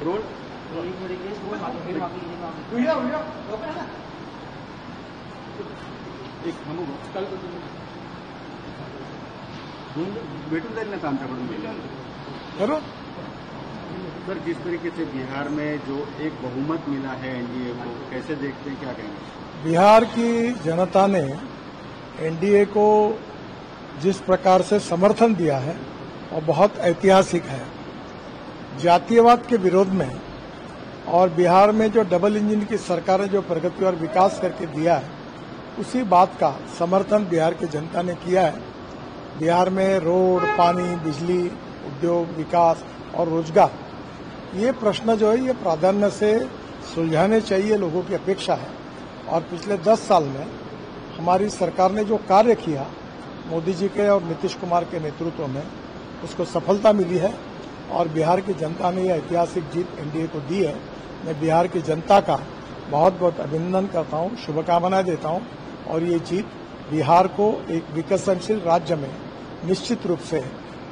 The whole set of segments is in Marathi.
रोड एक भेटून जाईल ना आमच्याकडून करो। सर, जिस तरीके से बिहार में जो एक बहुमत मिला है एनडीए को, कैसे देखते हैं, क्या कहेंगे? बिहार की जनता ने एनडीए को जिस प्रकार से समर्थन दिया है वो बहुत ऐतिहासिक है। जातीयवाद के विरोध में और बिहार में जो डबल इंजन की सरकार ने जो प्रगति और विकास करके दिया है, उसी बात का समर्थन बिहार की जनता ने किया है। बिहार में रोड, पानी, बिजली, उद्योग, विकास और रोजगार, ये प्रश्न जो है ये प्राधान्य से सुलझाने चाहिए, लोगों की अपेक्षा है। और पिछले 10 साल में हमारी सरकार ने जो कार्य किया मोदी जी के और नीतीश कुमार के नेतृत्व में, उसको सफलता मिली है और बिहार की जनता ने यह ऐतिहासिक जीत एनडीए को दी है। मैं बिहार की जनता का बहुत बहुत अभिनंदन करता हूं, शुभकामनाएं देता हूं और ये जीत बिहार को एक विकसनशील राज्य में निश्चित रूप से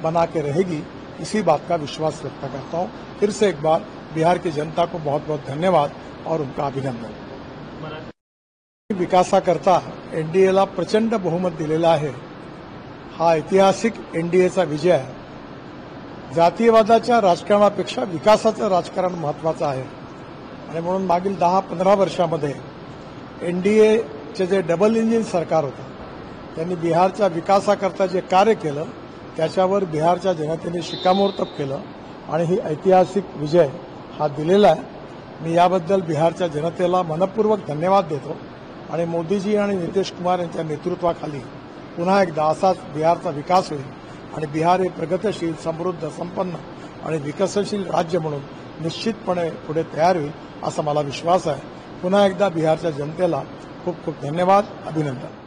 बना के रहेगी, इसी बात का विश्वास व्यक्त करता हूं। फिर से एक बार बिहार की जनता को बहुत बहुत धन्यवाद और उनका अभिनंदन। विकासाकरता एनडीएला प्रचंड बहुमत दिलेला आहे। हा ऐतिहासिक एनडीएचा विजय आहे। जातीयवादाच्या राजकारणापेक्षा विकासाचं राजकारण महत्वाचं आहे आणि म्हणून मागील 10-15 वर्षामध्ये एनडीएचे जे डबल इंजिन सरकार होतं त्यांनी बिहारच्या विकासाकरता जे कार्य केलं त्याच्यावर बिहारच्या जनतेने शिक्कामोर्तब केलं आणि ही ऐतिहासिक विजय हा दिलेला आहे। मी याबद्दल बिहारच्या जनतेला मनपूर्वक धन्यवाद देतो आणि मोदीजी आणि नितीश कुमार यांच्या नेतृत्वाखाली पुन्हा एकदा असाच बिहारचा विकास होईल आणि बिहार हे प्रगतशील, समृद्ध, संपन्न आणि विकसनशील राज्य म्हणून निश्चितपणे पुढे तयार होईल असा मला विश्वास आहे। पुन्हा एकदा बिहारच्या जनतेला खूप खूप धन्यवाद, अभिनंदन।